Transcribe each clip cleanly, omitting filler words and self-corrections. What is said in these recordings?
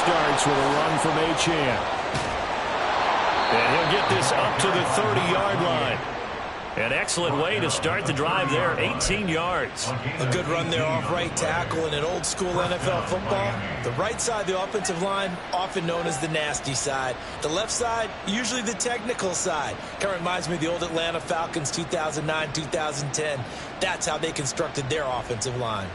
starts with a run from Achane. And he'll get this up to the 30-yard line. An excellent way to start the drive there, 18 yards. A good run there off right tackle in an old-school NFL football. The right side of the offensive line, often known as the nasty side. The left side, usually the technical side. Kind of reminds me of the old Atlanta Falcons 2009-2010. That's how they constructed their offensive line.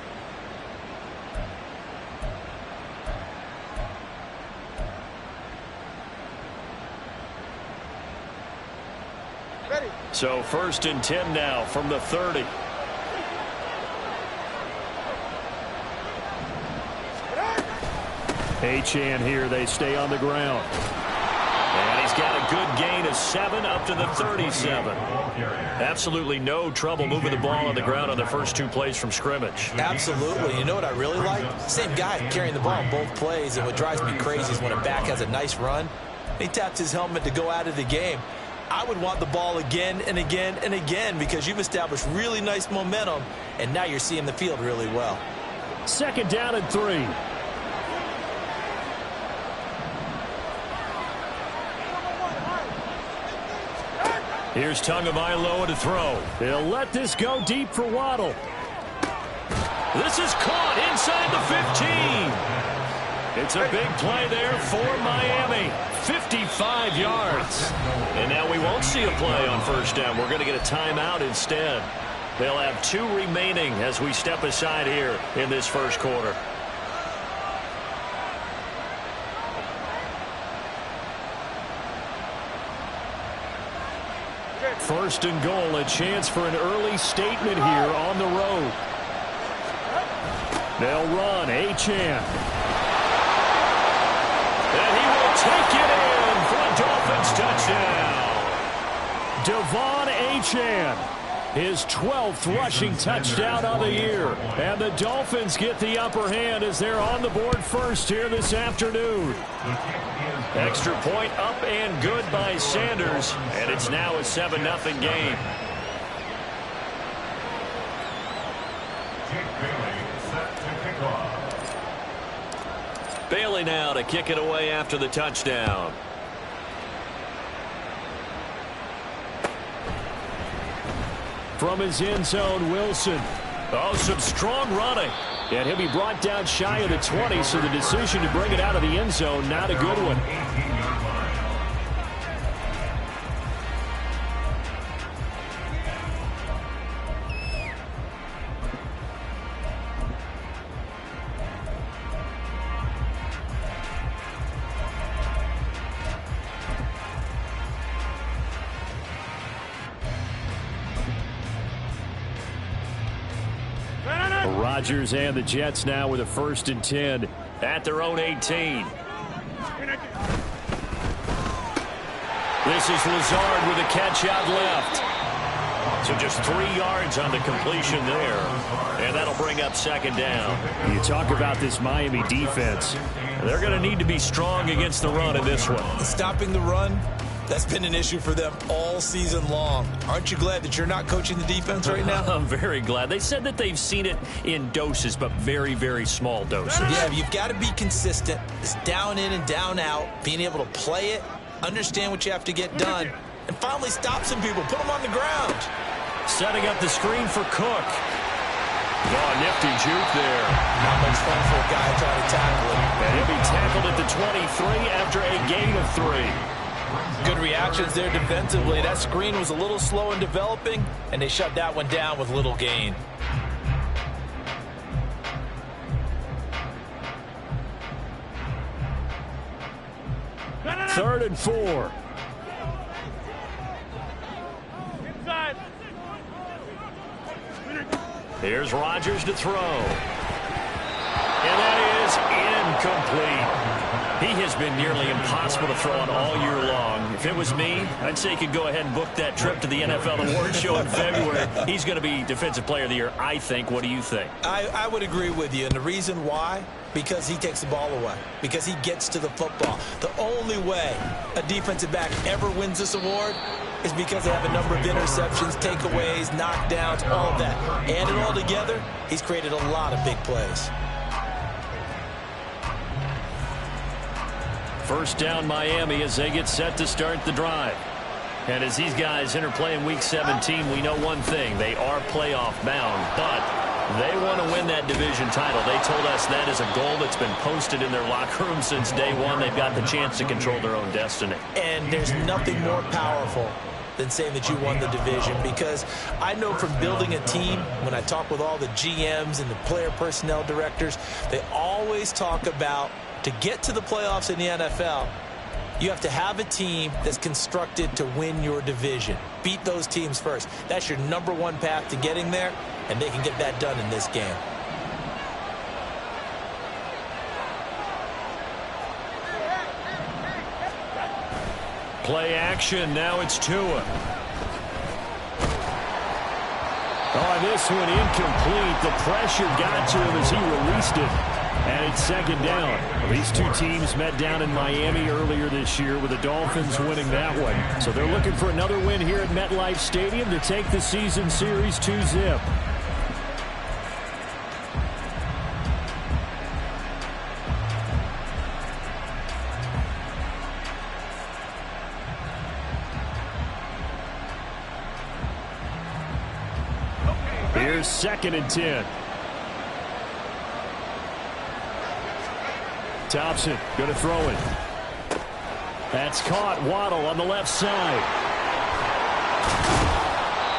So 1st and 10 now from the 30. Achane here. They stay on the ground. And he's got a good gain of 7 up to the 37. Absolutely no trouble moving the ball on the ground on the first 2 plays from scrimmage. Absolutely. You know what I really like? Same guy carrying the ball on both plays. And what drives me crazy is when a back has a nice run, he taps his helmet to go out of the game. I would want the ball again and again and again because you've established really nice momentum, and now you're seeing the field really well. 2nd down and 3. Here's Tagovailoa to throw. He'll let this go deep for Waddle. This is caught inside the 15. It's a big play there for Miami. 55 yards. And now we won't see a play on 1st down. We're going to get a timeout instead. They'll have 2 remaining as we step aside here in this 1st quarter. First and goal, a chance for an early statement here on the road. They'll run, Achane. And he will take it in for a Dolphins touchdown. Devon Achane, his 12th rushing touchdown of the year. And the Dolphins get the upper hand as they're on the board first here this afternoon. Extra point up and good by Sanders. And it's now a 7-0 game. Bailey now to kick it away after the touchdown. From his end zone, Wilson. Oh, some strong running. And he'll be brought down shy of the 20, so the decision to bring it out of the end zone, not a good one. Rodgers and the Jets now with a 1st and 10 at their own 18. This is Lazard with a catch out left. So just 3 yards on the completion there. And that'll bring up 2nd down. You talk about this Miami defense. They're going to need to be strong against the run in this one. Stopping the run, that's been an issue for them all season long. Aren't you glad that you're not coaching the defense right now? I'm very glad. They said that they've seen it in doses, but very, very small doses. Yeah, you've got to be consistent. It's down in and down out, being able to play it, understand what you have to get done, and finally stop some people, put them on the ground. Setting up the screen for Cook. Oh, nifty juke there. Not much fun for a guy trying to tackle him. And he'll be tackled at the 23 after a gain of 3. Good reactions there defensively. That screen was a little slow in developing, and they shut that one down with little gain. Third and 4. Inside. Here's Rodgers to throw. And that is incomplete. He has been nearly impossible to throw on all year long. If it was me, I'd say he could go ahead and book that trip to the NFL Awards show in February. He's going to be Defensive Player of the Year, I think. What do you think? I would agree with you, and the reason why, because he takes the ball away, because he gets to the football. The only way a defensive back ever wins this award is because they have a number of interceptions, takeaways, knockdowns, all of that. And it all together, he's created a lot of big plays. First down Miami as they get set to start the drive. And as these guys interplay in Week 17, we know one thing. They are playoff bound, but they want to win that division title. They told us that is a goal that's been posted in their locker room since day one. They've got the chance to control their own destiny. And there's nothing more powerful than saying that you won the division, because I know from building a team, when I talk with all the GMs and the player personnel directors, they always talk about, to get to the playoffs in the NFL, you have to have a team that's constructed to win your division. Beat those teams first. That's your number one path to getting there, and they can get that done in this game. Play action. Now it's Tua. Oh, this one incomplete. The pressure got to him as he released it. And it's second down. These two teams met down in Miami earlier this year with the Dolphins winning that one. So they're looking for another win here at MetLife Stadium to take the season series 2-zip. Here's 2nd and 10. Thompson going to throw it. That's caught. Waddle on the left side.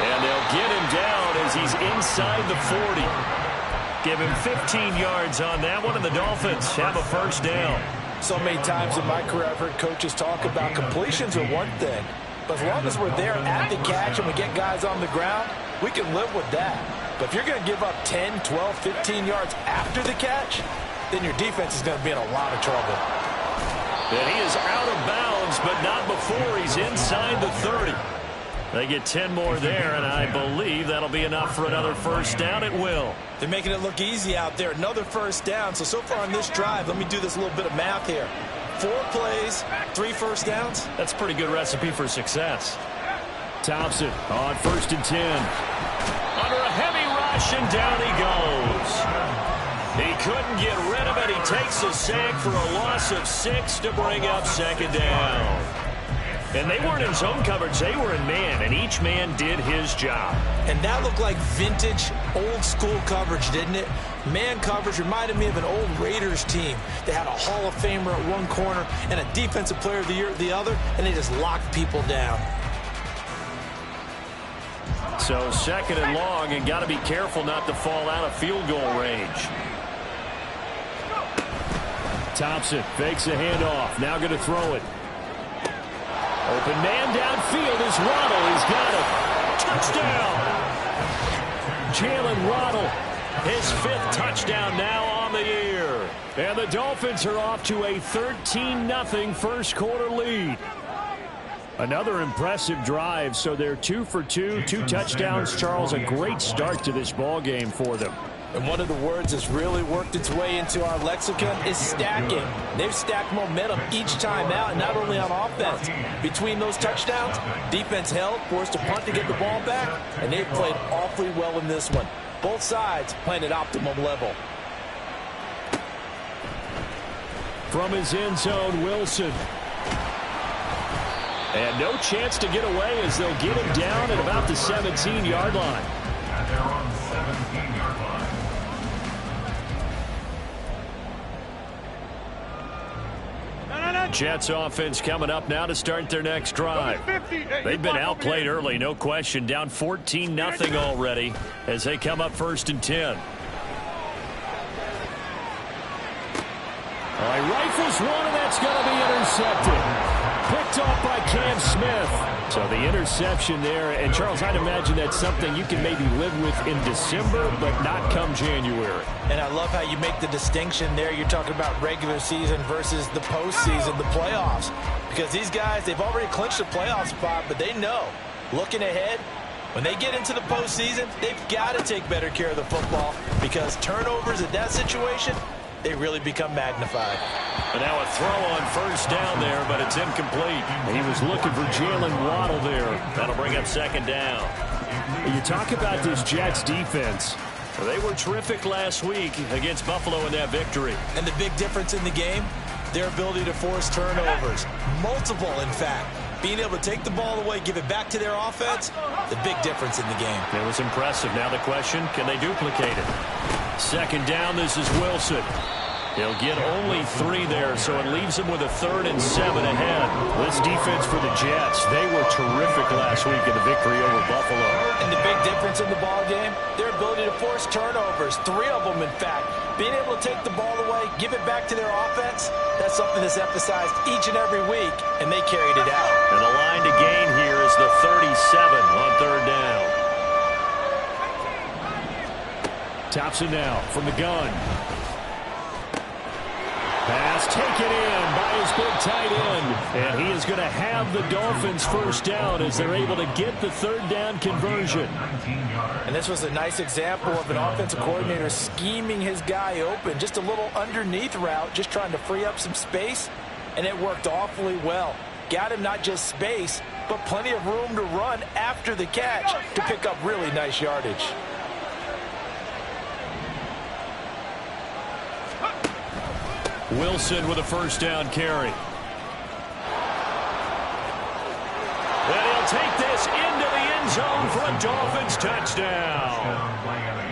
And they'll get him down as he's inside the 40. Give him 15 yards on that one, and the Dolphins have a first down. So many times in my career I've heard coaches talk about completions are one thing, but as long as we're there at the catch and we get guys on the ground, we can live with that. But if you're going to give up 10, 12, 15 yards after the catch, then your defense is going to be in a lot of trouble. And he is out of bounds, but not before he's inside the 30. They get 10 more there, and I believe that'll be enough for another first down. It will. They're making it look easy out there. Another first down. So far on this drive, let me do this little bit of math here. 4 plays, 3 first downs. That's a pretty good recipe for success. Thompson on 1st and 10. Under a heavy rush, and down he goes. He couldn't get rid of it. He takes a sack for a loss of 6 to bring up second down. And they weren't in zone coverage. They were in man, and each man did his job. And that looked like vintage, old-school coverage, didn't it? Man coverage reminded me of an old Raiders team. They had a Hall of Famer at one corner and a Defensive Player of the Year at the other, and they just locked people down. So 2nd and long, and got to be careful not to fall out of field goal range. Thompson fakes a handoff. Now going to throw it. Open man downfield is Waddle. He's got it. Touchdown. Jalen Waddle, his 5th touchdown now on the year. And the Dolphins are off to a 13-0 first quarter lead. Another impressive drive, so they're 2 for 2, 2 touchdowns. Charles, a great start to this ball game for them. And one of the words that's really worked its way into our lexicon is stacking. They've stacked momentum each time out, and not only on offense. Between those touchdowns, defense held, forced a punt to get the ball back, and they've played awfully well in this one. Both sides playing at optimum level. From his end zone, Wilson. And no chance to get away as they'll get him down at about the 17-yard line. They're on the 17-yard line. Jets offense coming up now to start their next drive. They've been outplayed early, no question. Down 14-0 already as they come up 1st and 10. All right, rifles one, and that's going to be intercepted. Picked off by Cam Smith. So the interception there, and Charles, I'd imagine that's something you can maybe live with in December, but not come January. And I love how you make the distinction there. You're talking about regular season versus the postseason, the playoffs. Because these guys, they've already clinched the playoff spot, but they know, looking ahead, when they get into the postseason, they've got to take better care of the football, because turnovers in that situation, they really become magnified. And now a throw on 1st down there, but it's incomplete. He was looking for Jalen Waddle there. That'll bring up 2nd down. You talk about this Jets defense. They were terrific last week against Buffalo in that victory. And the big difference in the game, their ability to force turnovers. Multiple, in fact. Being able to take the ball away, give it back to their offense, the big difference in the game. It was impressive. Now the question, can they duplicate it? Second down, this is Wilson. He'll get only 3 there, so it leaves him with a 3rd and 7 ahead. This defense for the Jets, they were terrific last week in the victory over Buffalo. And the big difference in the ball game, their ability to force turnovers, 3 of them, in fact. Being able to take the ball away, give it back to their offense, that's something that's emphasized each and every week, and they carried it out. And the line to gain here is the 37 on 3rd down. Thompson now from the gun. Pass taken in by his big tight end. And he is going to have the Dolphins first down as they're able to get the 3rd down conversion. And this was a nice example of an offensive coordinator scheming his guy open. Just a little underneath route, just trying to free up some space. And it worked awfully well. Got him not just space, but plenty of room to run after the catch to pick up really nice yardage. Wilson with a first down carry. And he'll take this into the end zone for a Dolphins touchdown.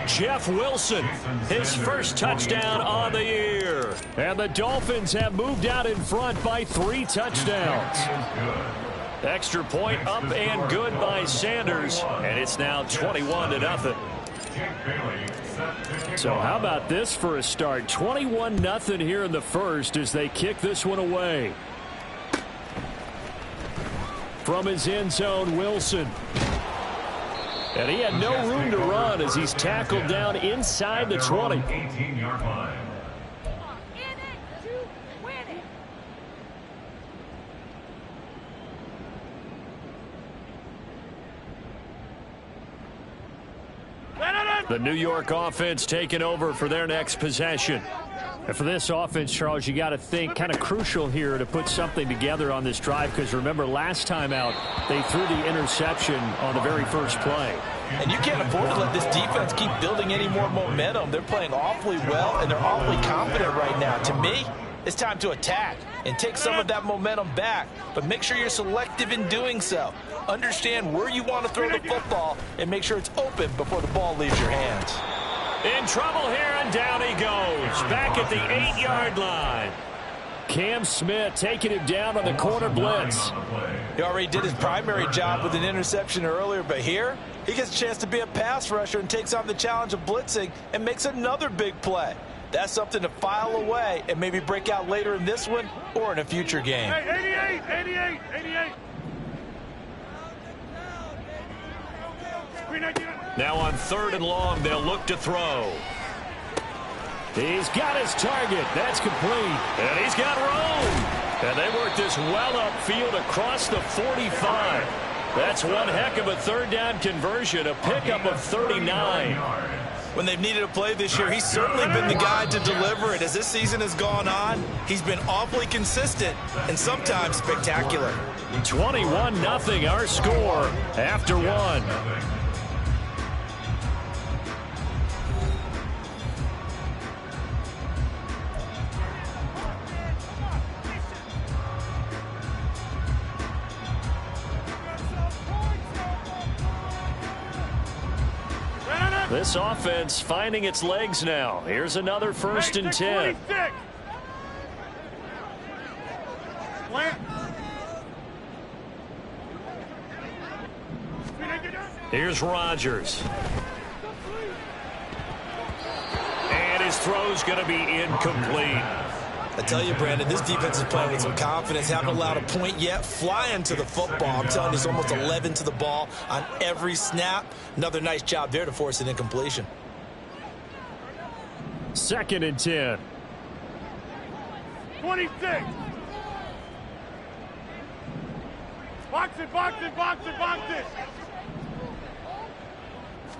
Jeff Wilson, his first touchdown on the year. And the Dolphins have moved out in front by 3 touchdowns. Extra point up and good by Sanders. And it's now 21-0. So how about this for a start? 21-0 here in the first as they kick this one away. From his end zone, Wilson. And he had no room to run as he's tackled down inside the 20. 18-yard line. The New York offense taking over for their next possession. And for this offense, Charles, you got to think kind of crucial here to put something together on this drive because remember last time out they threw the interception on the very first play. And you can't afford to let this defense keep building any more momentum. They're playing awfully well and they're awfully confident right now. To me, it's time to attack and take some of that momentum back, but make sure you're selective in doing so. Understand where you want to throw the football and make sure it's open before the ball leaves your hands. In trouble here, and down he goes. Back at the 8-yard line. Cam Smith taking him down on the corner blitz. He already did his primary job with an interception earlier, but here he gets a chance to be a pass rusher and takes on the challenge of blitzing and makes another big play. That's something to file away and maybe break out later in this one or in a future game. Hey, 88. Now on 3rd and long, they'll look to throw. He's got his target. That's complete. And he's got room. And they work this well upfield across the 45. That's one heck of a 3rd down conversion, a pickup of 39. When they've needed a play this year, he's certainly been the guy to deliver it. As this season has gone on, he's been awfully consistent and sometimes spectacular. 21-0 our score after 1. This offense finding its legs now. Here's another 1st and 10. Here's Rodgers. And his throw's going to be incomplete. I tell you, Brandon, this defense is playing with some confidence. Haven't allowed a point yet. Flying to the football. I'm telling you, it's almost 11 to the ball on every snap. Another nice job there to force an incompletion. 2nd and 10. 26. Box it.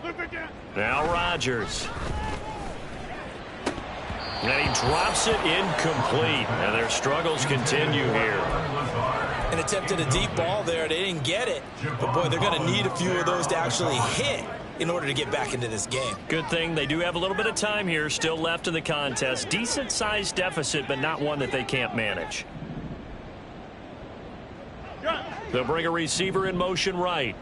Flip it down. Now Rodgers. And he drops it incomplete. And their struggles continue here. And attempted a deep ball there. They didn't get it. But, boy, they're going to need a few of those to actually hit in order to get back into this game. Good thing they do have a little bit of time here still left in the contest. Decent-sized deficit, but not one that they can't manage. They'll bring a receiver in motion right.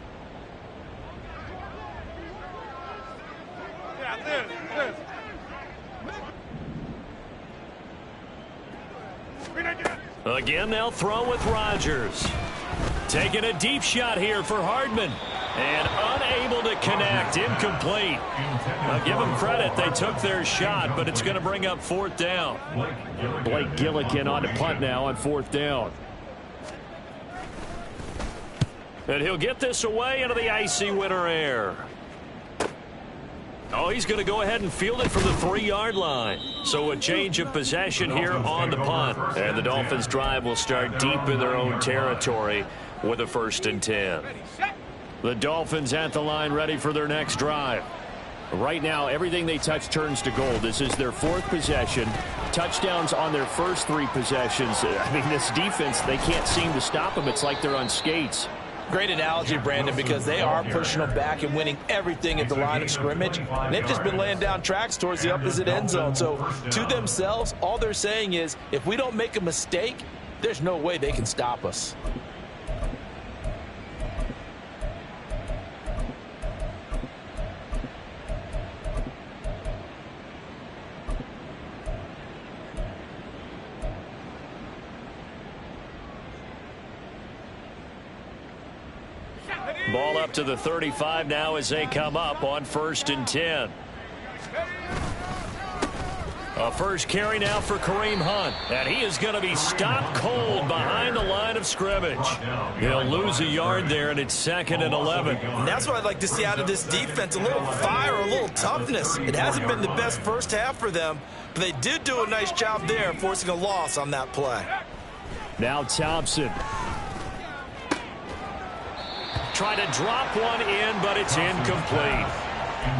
Again, they'll throw with Rodgers. Taking a deep shot here for Hardman. And unable to connect. Incomplete. I'll give them credit. They took their shot, but it's going to bring up 4th down. Blake Gillikin on the punt now on 4th down. And he'll get this away into the icy winter air. Oh, he's going to go ahead and field it from the 3-yard line. So a change of possession here on the punt. And the Dolphins' drive will start deep in their own territory with a 1st and 10. The Dolphins at the line ready for their next drive. Right now, everything they touch turns to gold. This is their 4th possession. Touchdowns on their first 3 possessions. I mean, this defense, they can't seem to stop them. It's like they're on skates. Great analogy, Brandon, because they are pushing them back and winning everything at the line of scrimmage. And they've just been laying down tracks towards the opposite end zone. So to themselves, all they're saying is, if we don't make a mistake, there's no way they can stop us. Ball up to the 35 now as they come up on 1st and 10. A first carry now for Kareem Hunt. And he is going to be stopped cold behind the line of scrimmage. He'll lose a yard there, and it's 2nd and 11. And that's what I'd like to see out of this defense, a little fire, a little toughness. It hasn't been the best first half for them, but they did do a nice job there, forcing a loss on that play. Now Thompson. Try to drop one in, but it's incomplete.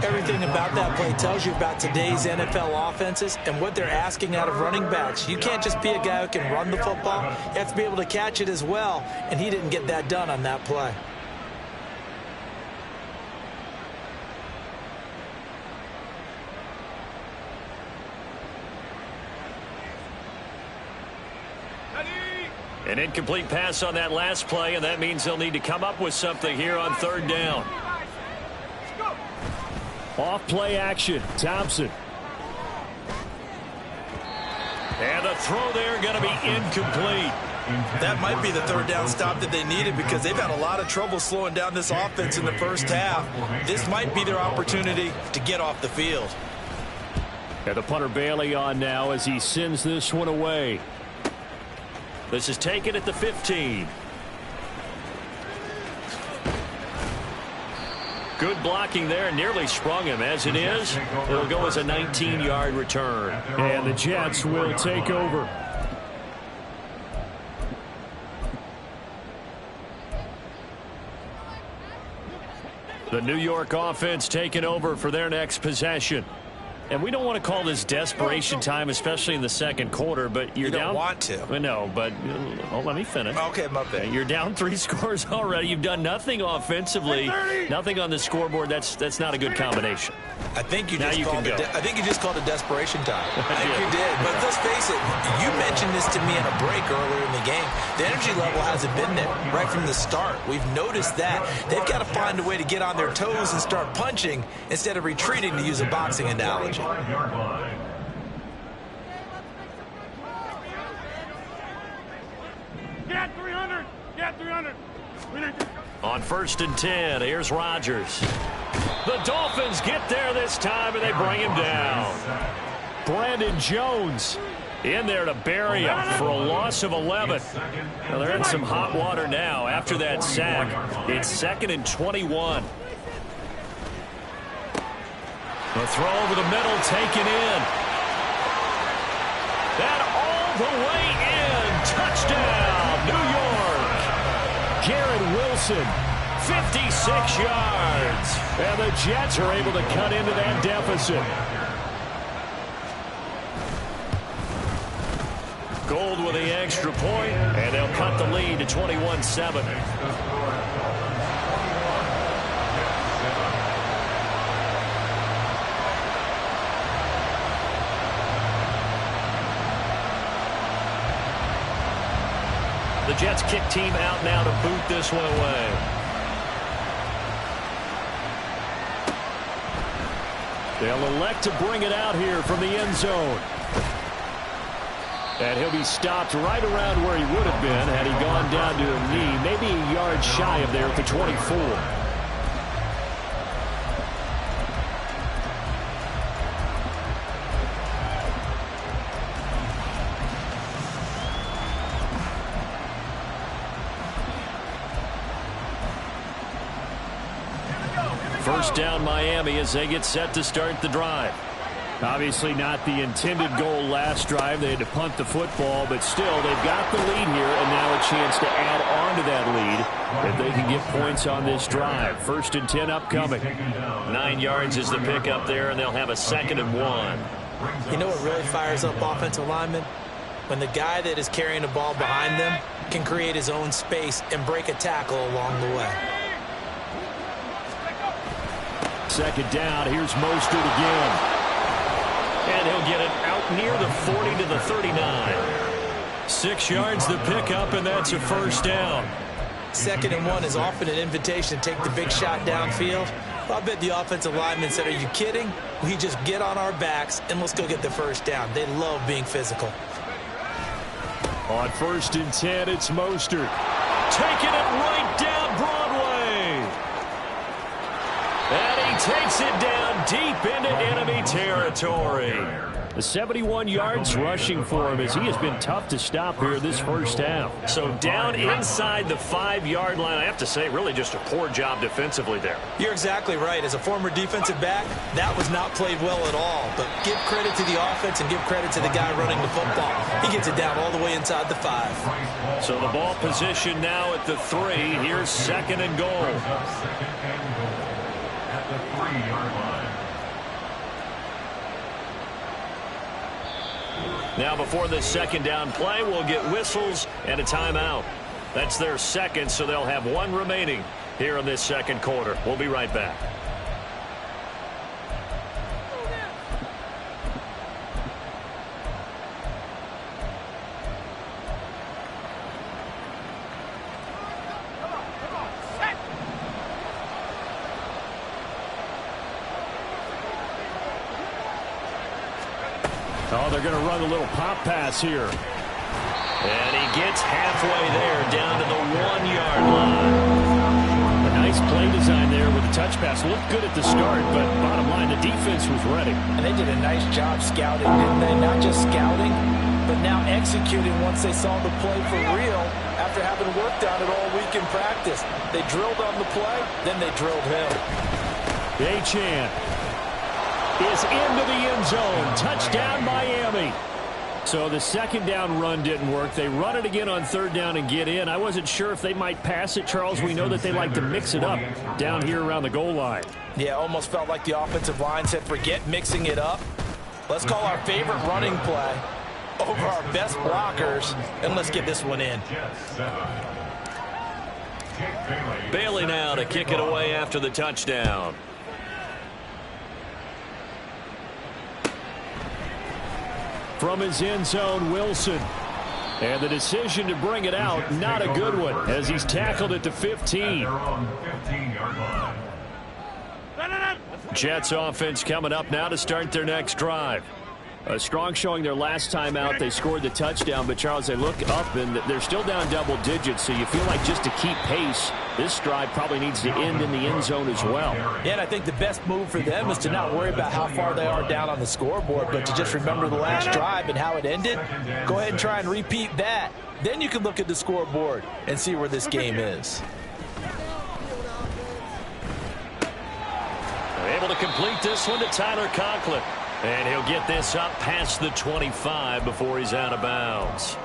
Everything about that play tells you about today's NFL offenses and what they're asking out of running backs. You can't just be a guy who can run the football. You have to be able to catch it as well, and he didn't get that done on that play. An incomplete pass on that last play, and that means they'll need to come up with something here on 3rd down. Off play action, Thompson. And the throw there going to be incomplete. That might be the 3rd down stop that they needed because they've had a lot of trouble slowing down this offense in the first half. This might be their opportunity to get off the field. And the punter Bailey on now as he sends this one away. This is taken at the 15. Good blocking there, nearly sprung him. As it is, it'll go as a 19-yard return. And the Jets will take over. The New York offense taking over for their next possession. And we don't want to call this desperation time, especially in the 2nd quarter, but you don't want to. No, but let me finish. Okay, my bad. You're down 3 scores already. You've done nothing offensively, nothing on the scoreboard. That's not a good combination. I think you just called it. I think you just called it desperation time. I think you did. But let's face it. You mentioned this to me in a break earlier in the game. The energy level hasn't been there right from the start. We've noticed that. They've got to find a way to get on their toes and start punching instead of retreating, to use a boxing analogy. Get 300. Get 300. On 1st and 10, here's Rodgers. The Dolphins get there this time, and they bring him down. Brandon Jones in there to bury him for a loss of 11. Well, they're in some hot water now after that sack. It's 2nd and 21. The throw over the middle taken in. And all the way in. Touchdown, New York. Garrett Wilson, 56 yards. And the Jets are able to cut into that deficit. Gold with the extra point, and they'll cut the lead to 21-7. The Jets kick team out now to boot this one away. They'll elect to bring it out here from the end zone. And he'll be stopped right around where he would have been had he gone down to a knee, maybe a yard shy of there at the 24. First down Miami as they get set to start the drive. Obviously not the intended goal last drive. They had to punt the football, but still they've got the lead here and now a chance to add on to that lead if they can get points on this drive. 1st and 10 upcoming. 9 yards is the pickup there, and they'll have a 2nd and 1. You know what really fires up offensive linemen? When the guy that is carrying the ball behind them can create his own space and break a tackle along the way. 2nd down. Here's Mostert again. And he'll get it out near the 40 to the 39. 6 yards the pickup, and that's a 1st down. 2nd and 1 is often an invitation to take the big shot downfield. I bet the offensive lineman said, are you kidding? We just get on our backs and let's go get the 1st down. They love being physical. On 1st and 10, it's Mostert. Taking it right down Broadway. And he takes it down deep into enemy territory. The 71 yards rushing for him as he has been tough to stop here this 1st half. So down inside the 5-yard line. I have to say, really just a poor job defensively there. You're exactly right. As a former defensive back, that was not played well at all. But give credit to the offense and give credit to the guy running the football. He gets it down all the way inside the 5. So the ball position now at the 3. Here's 2nd and goal. At the 3-yard line. Now before this 2nd down play, we'll get whistles and a timeout. That's their 2nd, so they'll have 1 remaining here in this 2nd quarter. We'll be right back. Oh, they're going to run a little pop pass here. And he gets halfway there, down to the 1-yard line. A nice play design there with the touch pass. Looked good at the start, but bottom line, the defense was ready. And they did a nice job scouting, didn't they? Not just scouting, but now executing once they saw the play for real after having worked on it all week in practice. They drilled on the play, then they drilled him. Achane is into the end zone. Touchdown, Miami. So the 2nd down run didn't work. They run it again on 3rd down and get in. I wasn't sure if they might pass it, Charles. We know that they like to mix it up down here around the goal line. Yeah, almost felt like the offensive line said, forget mixing it up. Let's call our favorite running play over our best blockers, and let's get this one in. Bailey now to kick it away after the touchdown. From his end zone, Wilson. And the decision to bring it out, not a good one, as he's tackled at the 15. Jets offense coming up now to start their next drive. A strong showing their last time out. They scored the touchdown, but Charles, they look up and they're still down double digits, so you feel like just to keep pace, this drive probably needs to end in the end zone as well. Yeah, and I think the best move for them is to not worry about how far they are down on the scoreboard, but to just remember the last drive and how it ended. Go ahead and try and repeat that. Then you can look at the scoreboard and see where this game is. They're able to complete this one to Tyler Conklin. And he'll get this up past the 25 before he's out of bounds.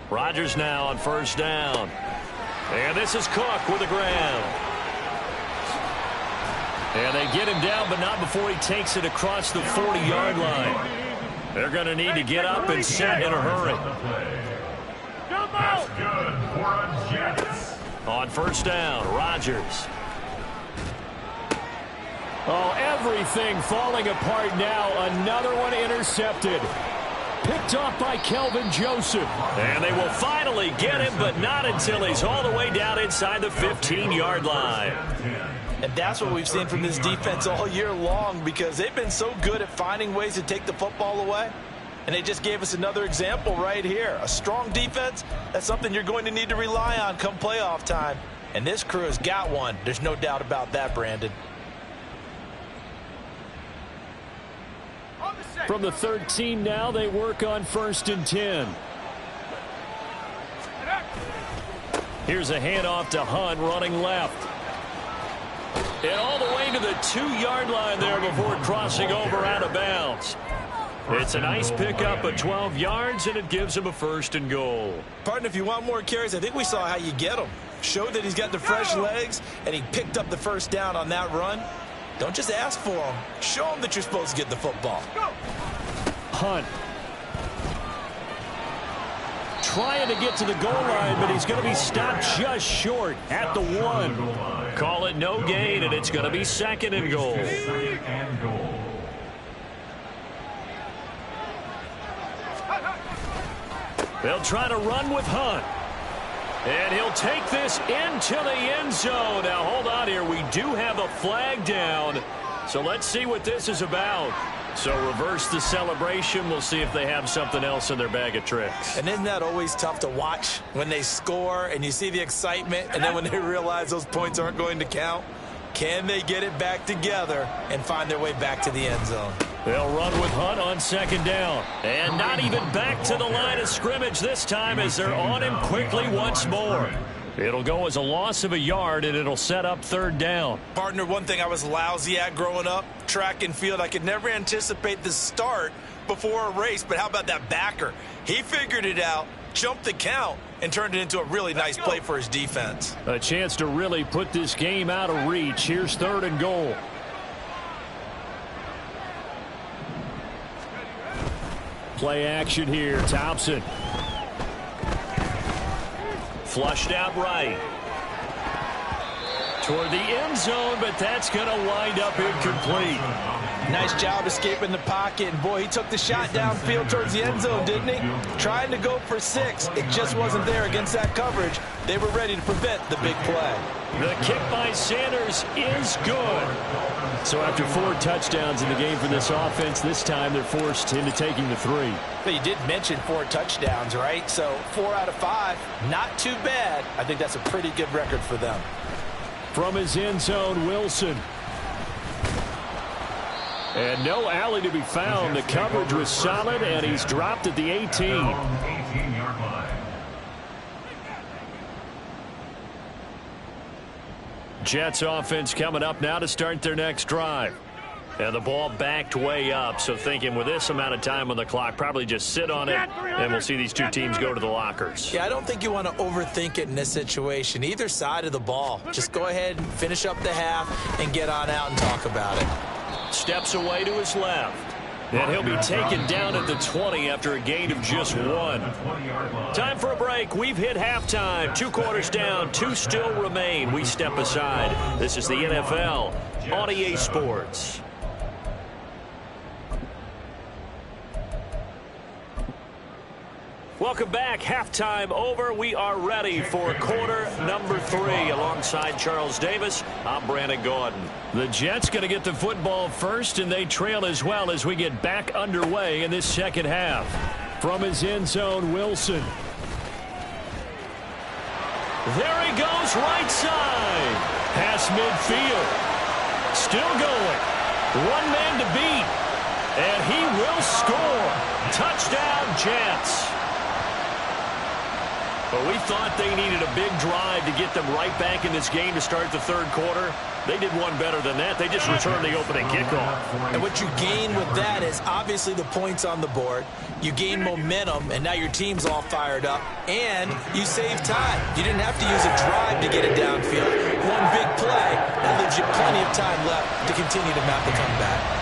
Rodgers now on 1st down. And this is Cook with the ground. And they get him down, but not before he takes it across the 40-yard line. They're going to need to get up and set in a hurry. That's good for a Jets. On 1st down, Rodgers. Oh, everything falling apart now. Another one intercepted. Picked off by Kelvin Joseph. And they will finally get him, but not until he's all the way down inside the 15-yard line. And that's what we've seen from this defense all year long, because they've been so good at finding ways to take the football away. And they just gave us another example right here. A strong defense, that's something you're going to need to rely on come playoff time. And this crew has got one. There's no doubt about that, Brandon. From the 13 now, they work on 1st and 10. Here's a handoff to Hunt running left. And all the way to the 2-yard line there before crossing over out of bounds. It's a nice pickup of 12 yards, and it gives him a 1st and goal. Partner, if you want more carries, I think we saw how you get him. Showed that he's got the fresh legs, and he picked up the 1st down on that run. Don't just ask for him. Show him that you're supposed to get the football. Hunt. Trying to get to the goal line, but he's going to be stopped just short at the 1. Call it no gain, and it's going to be 2nd and goal. They'll try to run with Hunt. And he'll take this into the end zone. Now, hold on here. We do have a flag down. So let's see what this is about. So reverse the celebration. We'll see if they have something else in their bag of tricks. And isn't that always tough to watch when they score and you see the excitement, and then when they realize those points aren't going to count? Can they get it back together and find their way back to the end zone? They'll run with Hunt on 2nd down. And not even back to the line of scrimmage this time as they're on him quickly once more. It'll go as a loss of a yard, and it'll set up 3rd down. Partner, one thing I was lousy at growing up, track and field, I could never anticipate the start before a race. But how about that backer? He figured it out, jumped the count, and turned it into a really nice play for his defense. A chance to really put this game out of reach. Here's 3rd and goal. Play action here. Thompson. Flushed out right. Toward the end zone, but that's going to wind up incomplete. Nice job escaping the pocket. And, boy, he took the shot downfield towards the end zone, didn't he? Trying to go for 6. It just wasn't there against that coverage. They were ready to prevent the big play. The kick by Sanders is good. So after 4 touchdowns in the game for this offense, this time they're forced into taking the 3. But you did mention 4 touchdowns, right? So 4 out of 5, not too bad. I think that's a pretty good record for them. From his end zone, Wilson. And no alley to be found. The coverage was solid, and he's dropped at the 18. 18-yard line. Jets offense coming up now to start their next drive. And the ball backed way up, so thinking with this amount of time on the clock, probably just sit on it, and we'll see these two teams go to the lockers. Yeah, I don't think you want to overthink it in this situation. Either side of the ball. Just go ahead and finish up the half and get on out and talk about it. Steps away to his left. And he'll be taken down at the 20 after a gain of just 1. Time for a break. We've hit halftime. 2 quarters down. 2 still remain. We step aside. This is the NFL on EA Sports. Welcome back. Halftime over. We are ready for quarter number 3. Alongside Charles Davis, I'm Brandon Gordon. The Jets going to get the football first, and they trail as well as we get back underway in this second half. From his end zone, Wilson. There he goes, right side. Pass midfield. Still going. 1 man to beat. And he will score. Touchdown, Jets. But we thought they needed a big drive to get them right back in this game to start the 3rd quarter. They did one better than that. They just returned the opening kickoff. And what you gain with that is obviously the points on the board. You gain momentum, and now your team's all fired up. And you save time. You didn't have to use a drive to get it downfield. One big play, that leaves you plenty of time left to continue to mount the comeback.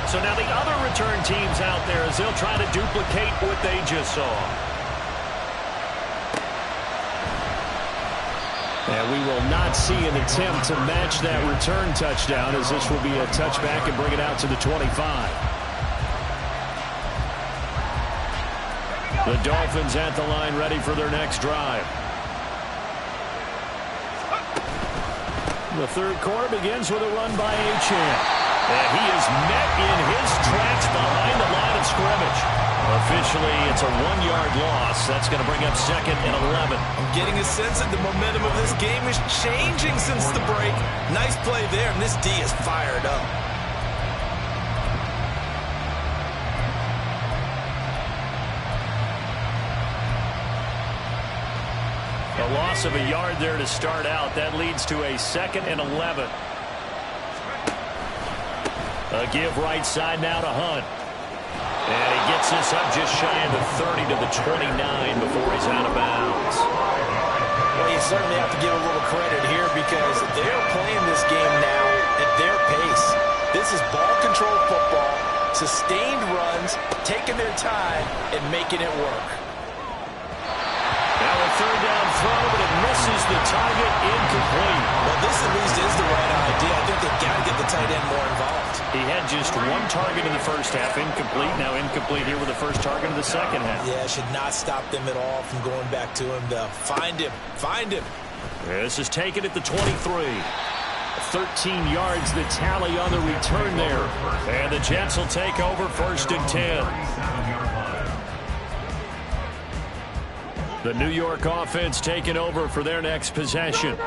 So now the other return teams out there as they'll try to duplicate what they just saw. And we will not see an attempt to match that return touchdown, as this will be a touchback and bring it out to the 25. The Dolphins at the line ready for their next drive. The third quarter begins with a run by Achane. And he is met in his tracks behind the line of scrimmage. Officially, it's a 1-yard loss. That's going to bring up 2nd and 11. I'm getting a sense that the momentum of this game is changing since the break. Nice play there, and this D is fired up. A loss of a yard there to start out. That leads to a 2nd and 11. A give right side now to Hunt. And he gets this up just shy of the 30 to the 29 before he's out of bounds. Well, you certainly have to give a little credit here because they're playing this game now at their pace. This is ball control football, sustained runs, taking their time, and making it work. Now a third down throw, but it misses the target, incomplete. Well, this at least is the right idea. I think they've got to get the tight end more involved. He had just one target in the first half, incomplete. Now incomplete here with the first target in the second half. Yeah, should not stop them at all from going back to him. Find him. Find him. This is taken at the 23. 13 yards the tally on the return there. And the Jets will take over 1st and 10. The New York offense taking over for their next possession.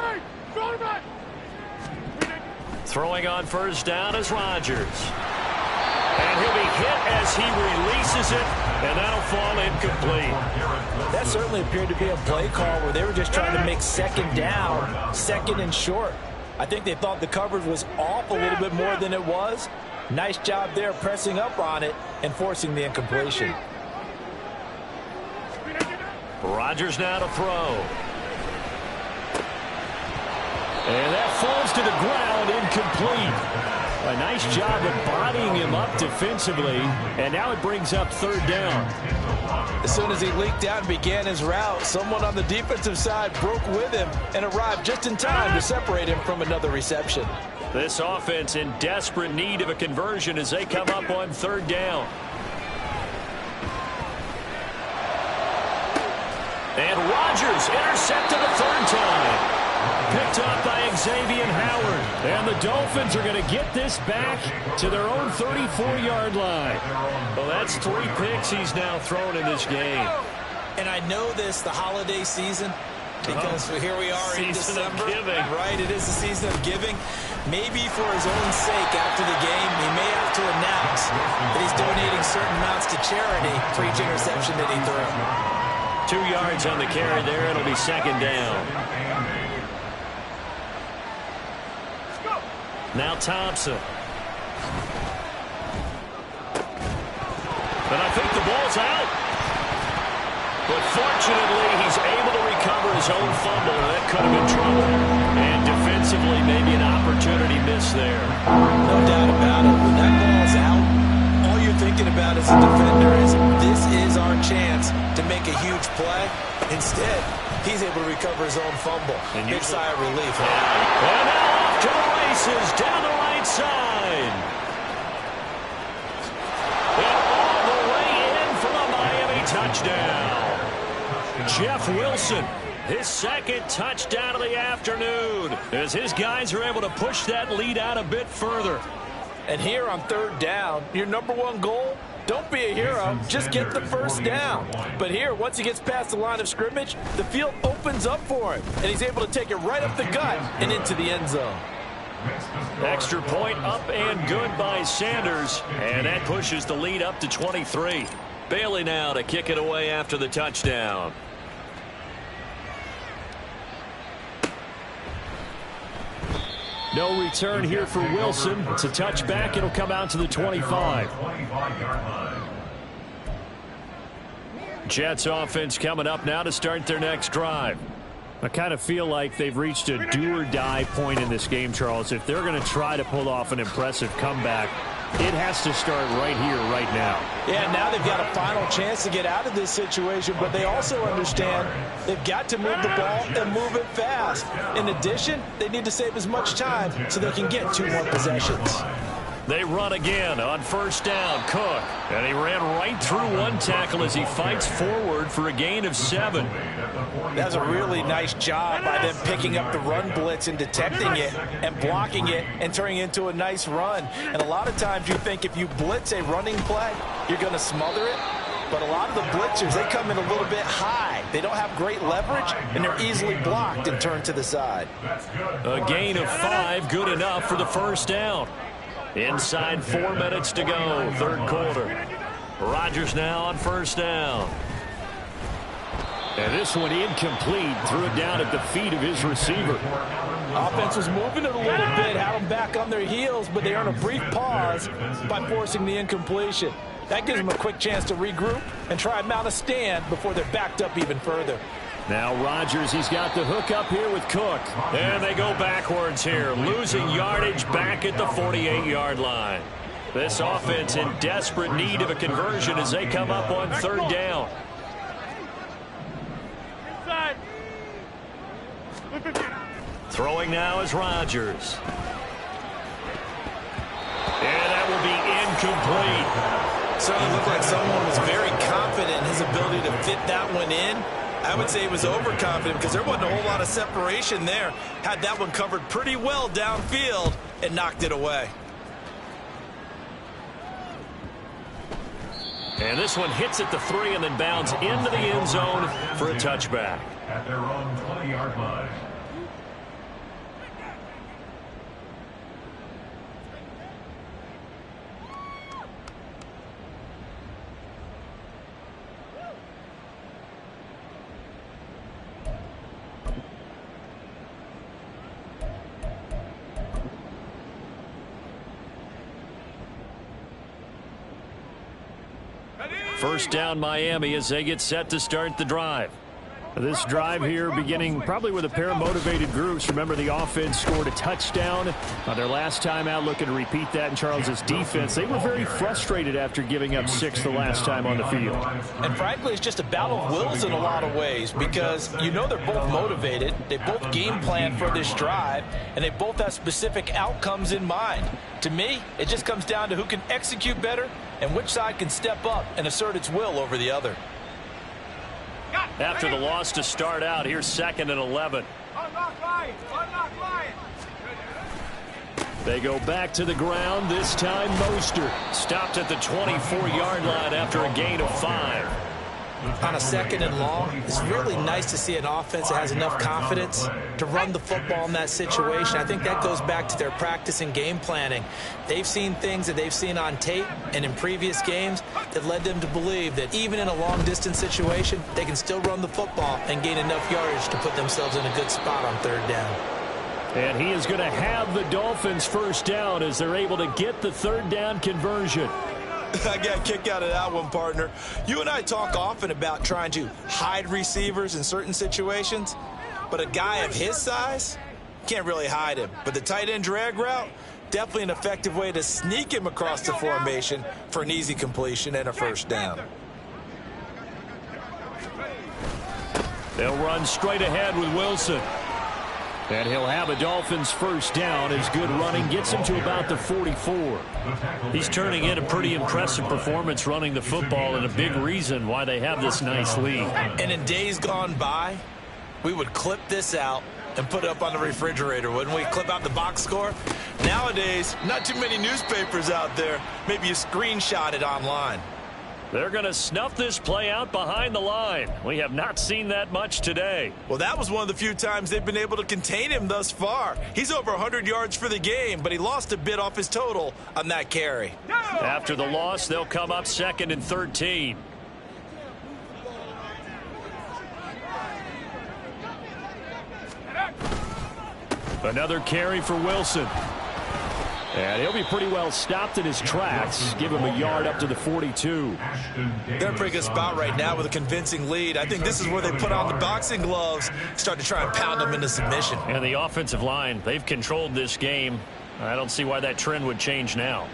Throwing on first down is Rodgers. And he'll be hit as he releases it, and that'll fall incomplete. That certainly appeared to be a play call where they were just trying to make 2nd down, 2nd and short. I think they thought the coverage was off a little bit more than it was. Nice job there pressing up on it and forcing the incompletion. Rodgers now to throw. And that falls to the ground, incomplete. A nice job of bodying him up defensively, and now it brings up 3rd down. As soon as he leaked out and began his route, someone on the defensive side broke with him and arrived just in time to separate him from another reception. This offense in desperate need of a conversion as they come up on 3rd down. And Rodgers intercepted the 3rd time. Picked up by Xavier Howard. And the Dolphins are going to get this back to their own 34-yard line. Well, that's 3 picks he's now thrown in this game. And I know this, the holiday season, because here we are in December. Right, it is the season of giving. Maybe for his own sake after the game, he may have to announce that he's donating certain amounts to charity for each interception that he threw. 2 yards on the carry there. It'll be 2nd down. Now Thompson. But I think the ball's out. But fortunately, he's able to recover his own fumble. That could have been trouble. And defensively, maybe an opportunity missed there. No doubt about it. When that ball's out, all you're thinking about as a defender is this is our chance to make a huge play. Instead, he's able to recover his own fumble. And big sigh of relief. Yeah. And now off to the races down the right side. And all the way in for the Miami touchdown. Jeff Wilson, his 2nd touchdown of the afternoon, as his guys are able to push that lead out a bit further. And here on 3rd down, your #1 goal, don't be a hero, just get the 1st down. But here, once he gets past the line of scrimmage, the field opens up for him, and he's able to take it right up the gut and into the end zone. Extra point up and good by Sanders, and that pushes the lead up to 23. Bailey now to kick it away after the touchdown. No return here for Wilson. It's a touchback. It'll come out to the 25. Jets offense coming up now to start their next drive. I kind of feel like they've reached a do-or-die point in this game, Charles. If they're going to try to pull off an impressive comeback, It has to start right here, right now. Yeah, now they've got a final chance to get out of this situation, but they also understand they've got to move the ball and move it fast. In addition, they need to save as much time so they can get 2 more possessions. They run again on first down. Cook. And he ran right through one tackle as he fights forward for a gain of 7. That's a really nice job by them picking up the run blitz and detecting it and blocking it and turning it into a nice run. And a lot of times you think if you blitz a running play, you're going to smother it. But a lot of the blitzers, they come in a little bit high. They don't have great leverage, and they're easily blocked and turned to the side. A gain of 5, good enough for the first down. Inside 4 minutes to go, third quarter. Rodgers now on first down. And this one incomplete. Threw it down at the feet of his receiver. Offense was moving it a little bit, had them back on their heels, but they earn a brief pause by forcing the incompletion. That gives them a quick chance to regroup and try and mount a stand before they're backed up even further. Now Rodgers, he's got the hook up here with Cook. And they go backwards here, losing yardage back at the 48-yard line. This offense in desperate need of a conversion as they come up on third down. Throwing now is Rodgers. And that will be incomplete. Certainly looked like someone was very confident in his ability to fit that one in. I would say he was overconfident because there wasn't a whole lot of separation there. Had that one covered pretty well downfield and knocked it away. And this one hits at the 3 and then bounds into the end zone for a touchback. At their own 20-yard line. First down Miami as they get set to start the drive. This drive here beginning probably with a pair of motivated groups. Remember, the offense scored a touchdown on their last time out, looking to repeat that in Charles's defense. They were very frustrated after giving up 6 the last time on the field. And frankly, it's just a battle of wills in a lot of ways because you know they're both motivated. They both game plan for this drive, and they both have specific outcomes in mind. To me, it just comes down to who can execute better and which side can step up and assert its will over the other. After the loss to start out, here's 2nd and 11. They go back to the ground. This time Mostert stopped at the 24-yard line after a gain of 5. On a 2nd and long, it's really nice to see an offense that has enough confidence to run the football in that situation. I think that goes back to their practice and game planning. They've seen things that they've seen on tape and in previous games that led them to believe that even in a long-distance situation, they can still run the football and gain enough yardage to put themselves in a good spot on third down. And he is going to have the Dolphins first down as they're able to get the third down conversion. I got a kick out of that one, partner. You and I talk often about trying to hide receivers in certain situations, but a guy of his size can't really hide him. But the tight end drag route, definitely an effective way to sneak him across the formation for an easy completion and a first down. They'll run straight ahead with Wilson. And he'll have a Dolphins first down as good running gets him to about the 44. He's turning in a pretty impressive performance running the football and a big reason why they have this nice lead. And in days gone by, we would clip this out and put it up on the refrigerator, wouldn't we? Clip out the box score. Nowadays, not too many newspapers out there. Maybe you screenshot it online. They're going to snuff this play out behind the line. We have not seen that much today. Well, that was one of the few times they've been able to contain him thus far. He's over 100 yards for the game, but he lost a bit off his total on that carry. After the loss, they'll come up 2nd and 13. Another carry for Wilson. And he'll be pretty well stopped in his tracks. Give him a yard up to the 42. They're in a pretty good spot right now with a convincing lead. I think this is where they put on the boxing gloves, start to try and pound them into submission. And the offensive line, they've controlled this game. I don't see why that trend would change now.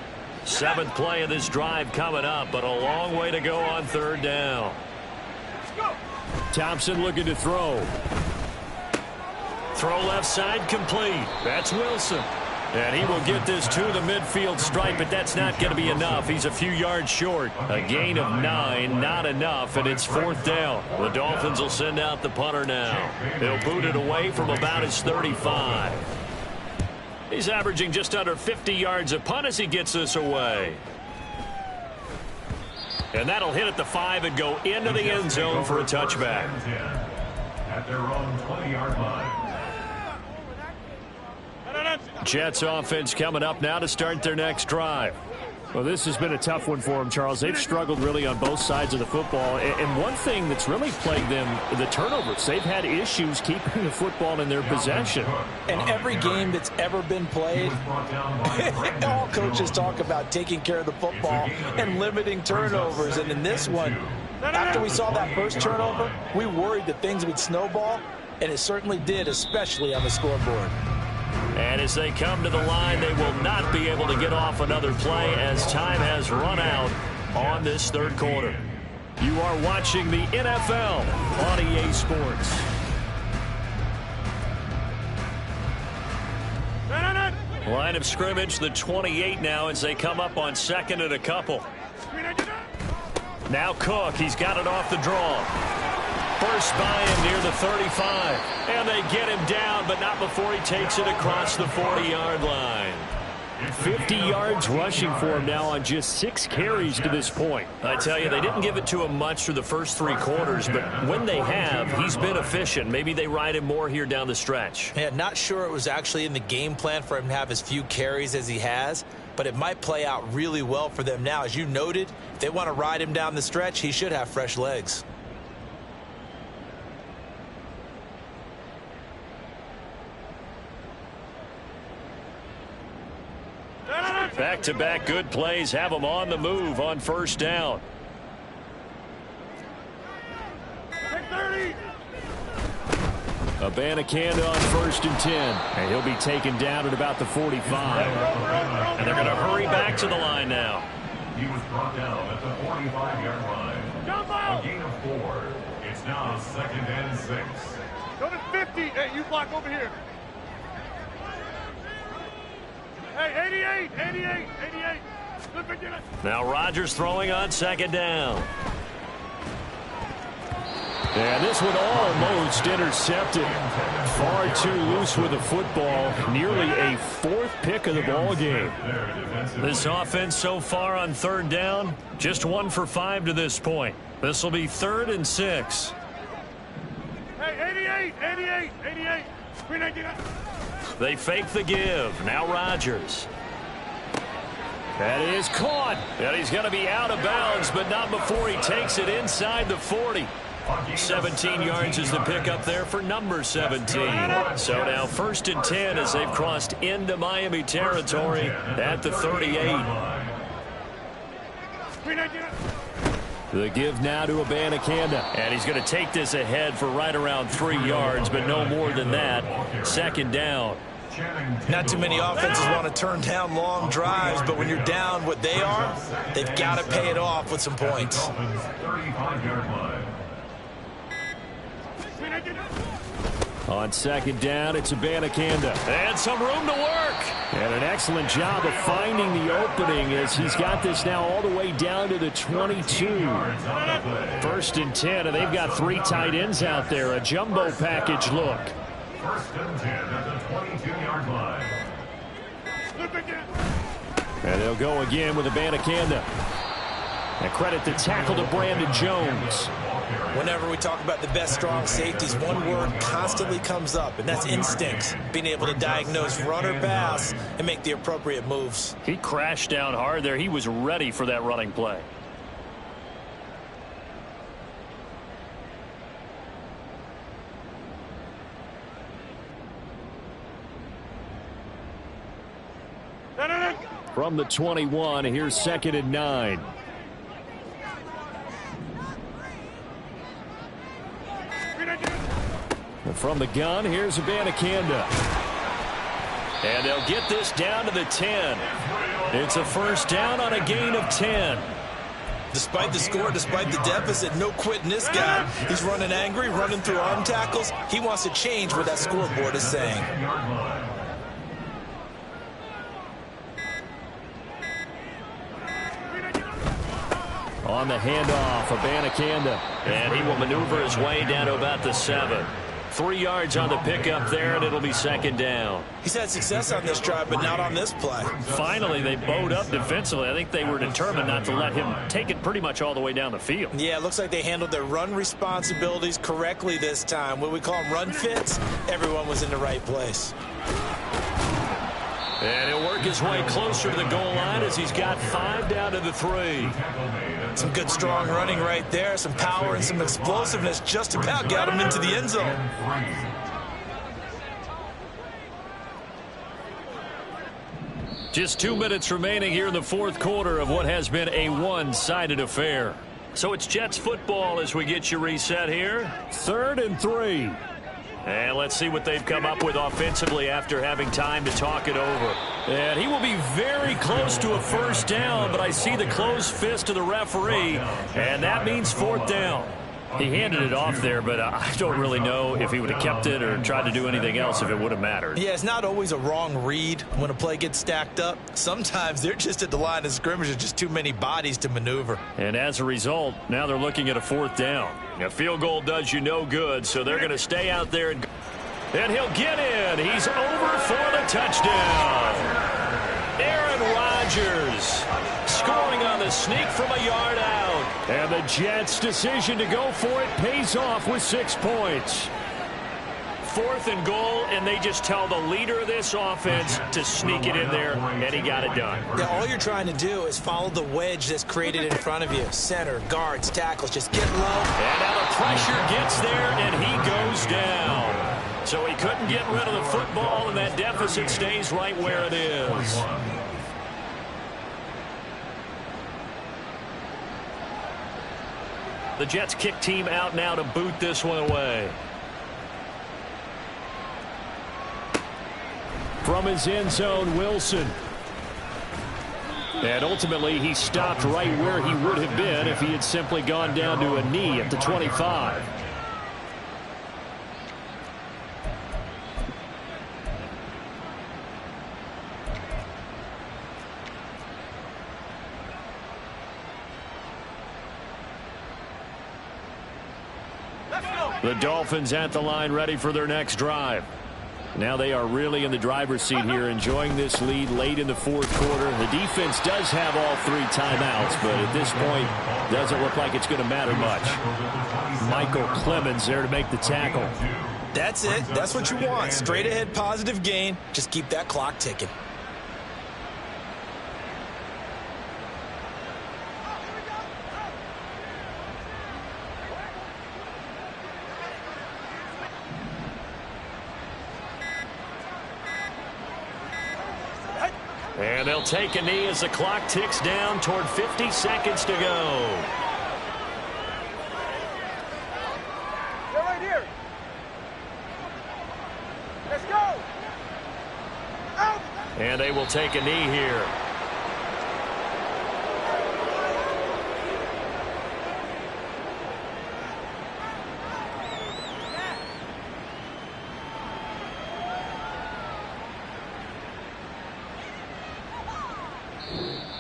Seventh play of this drive coming up, but a long way to go on third down. Thompson looking to throw. Throw left side complete. That's Wilson. And he will get this to the midfield stripe, but that's not going to be enough. He's a few yards short. A gain of 9, not enough, and it's fourth down. The Dolphins will send out the punter now. He'll boot it away from about his 35. He's averaging just under 50 yards a punt as he gets this away. And that'll hit at the 5 and go into the end zone for a touchback. At their own 20-yard line. Jets offense coming up now to start their next drive. Well, this has been a tough one for them, Charles. They've struggled really on both sides of the football. And one thing that's really plagued them, the turnovers. They've had issues keeping the football in their possession. And every game that's ever been played, all coaches talk about taking care of the football and limiting turnovers. And in this one, after we saw that first turnover, we worried that things would snowball, and it certainly did, especially on the scoreboard. And as they come to the line, they will not be able to get off another play as time has run out on this third quarter. You are watching the NFL on EA Sports. Line of scrimmage, the 28 now as they come up on second and a couple. Now Cook, he's got it off the draw. First by him near the 35. And they get him down, but not before he takes it across the 40-yard line. 50 yards rushing for him now on just 6 carries to this point. I tell you, they didn't give it to him much through the first 3 quarters, but when they have, he's been efficient. Maybe they ride him more here down the stretch. Yeah, not sure it was actually in the game plan for him to have as few carries as he has, but it might play out really well for them now. As you noted, if they want to ride him down the stretch, he should have fresh legs. Back-to-back good plays have them on the move on first down. Abanikanda on 1st and 10. And he'll be taken down at about the 45. And they're going to hurry back to the line now. He was brought down at the 45-yard line. A gain of 4. It's now 2nd and 6. Go to 50. Hey, you block over here. Hey, 88, 88, 88. Now Rodgers throwing on second down. Yeah, this one almost intercepted. Far too loose with the football. Nearly a 4th pick of the ball game. This offense so far on third down, just 1 for 5 to this point. This will be 3rd and 6. Hey, 88, 88, 88. They fake the give. Now Rodgers. That is caught. And he's going to be out of bounds, but not before he takes it inside the 40. 17 yards is the pickup there for number 17. So now 1st and 10 as they've crossed into Miami territory at the 38. The give now to Abanikanda. And he's going to take this ahead for right around 3 yards, but no more than that. 2nd down. Not too many offenses want to turn down long drives, but when you're down what they are, they've got to pay it off with some points. On 2nd down, it's Abanikanda. And some room to work. And an excellent job of finding the opening as he's got this now all the way down to the 22. 1st and 10, and they've got 3 tight ends out there. A jumbo package look. 1st and 10 at the 22-yard line. And they'll go again with Abanikanda. And credit the tackle to Brandon Jones. Whenever we talk about the best strong safeties, one word constantly comes up, and that's instincts. Being able to diagnose run or pass and make the appropriate moves. He crashed down hard there. He was ready for that running play. From the 21, here's 2nd and 9. From the gun, here's Abanikanda. And they'll get this down to the 10. It's a first down on a gain of 10. Despite the score, despite the deficit, no quitting this guy. He's running angry, running through arm tackles. He wants to change what that scoreboard is saying. On the handoff, Abanikanda. And he will maneuver his way down to about the 7. 3 yards on the pickup there, and it'll be second down. He's had success on this drive, but not on this play. Finally, they bowed up defensively. I think they were determined not to let him take it pretty much all the way down the field. Yeah, it looks like they handled their run responsibilities correctly this time. What we call them run fits, everyone was in the right place. And he'll work his way closer to the goal line as he's got 5 down to the 3. Some good, strong running right there. Some power and some explosiveness just about got him into the end zone. Just 2 minutes remaining here in the fourth quarter of what has been a one-sided affair. So it's Jets football as we get you reset here. 3rd and 3. And let's see what they've come up with offensively after having time to talk it over. And he will be very close to a first down, but I see the closed fist of the referee, and that means 4th down. He handed it off there, but I don't really know if he would have kept it or tried to do anything else if it would have mattered. Yeah, it's not always a wrong read when a play gets stacked up. Sometimes they're just at the line of scrimmage. There's just too many bodies to maneuver. And as a result, now they're looking at a 4th down. A field goal does you no good, so they're going to stay out there. And he'll get in. He's over for the touchdown. Aaron Rodgers scoring on the sneak from a yard out. And the Jets' decision to go for it pays off with 6 points. 4th and goal, and they just tell the leader of this offense to sneak it in there, and he got it done. Yeah, all you're trying to do is follow the wedge that's created in front of you. Center, guards, tackles, just get low. And now the pressure gets there, and he goes down. So he couldn't get rid of the football, and that deficit stays right where it is. The Jets kick team out now to boot this one away. From his end zone, Wilson. And ultimately, he stopped right where he would have been if he had simply gone down to a knee at the 25. The Dolphins at the line, ready for their next drive. Now they are really in the driver's seat here, enjoying this lead late in the fourth quarter. The defense does have all 3 timeouts, but at this point, doesn't look like it's going to matter much. Michael Clemens there to make the tackle. That's it. That's what you want. Straight ahead, positive gain. Just keep that clock ticking. And they'll take a knee as the clock ticks down toward 50 seconds to go. They're right here. Let's go. Out. And they will take a knee here.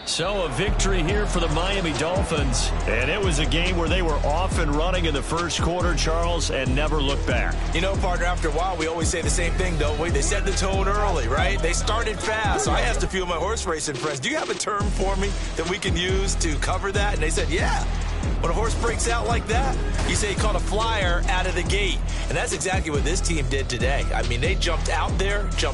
So a victory here for the Miami Dolphins. And it was a game where they were off and running in the first quarter, Charles, and never looked back. You know, partner, after a while, we always say the same thing, don't we? They set the tone early, right? They started fast. So I asked a few of my horse racing friends, do you have a term for me that we can use to cover that? And they said, yeah. When a horse breaks out like that, you say he caught a flyer out of the gate. And that's exactly what this team did today. I mean, they jumped out there, jumped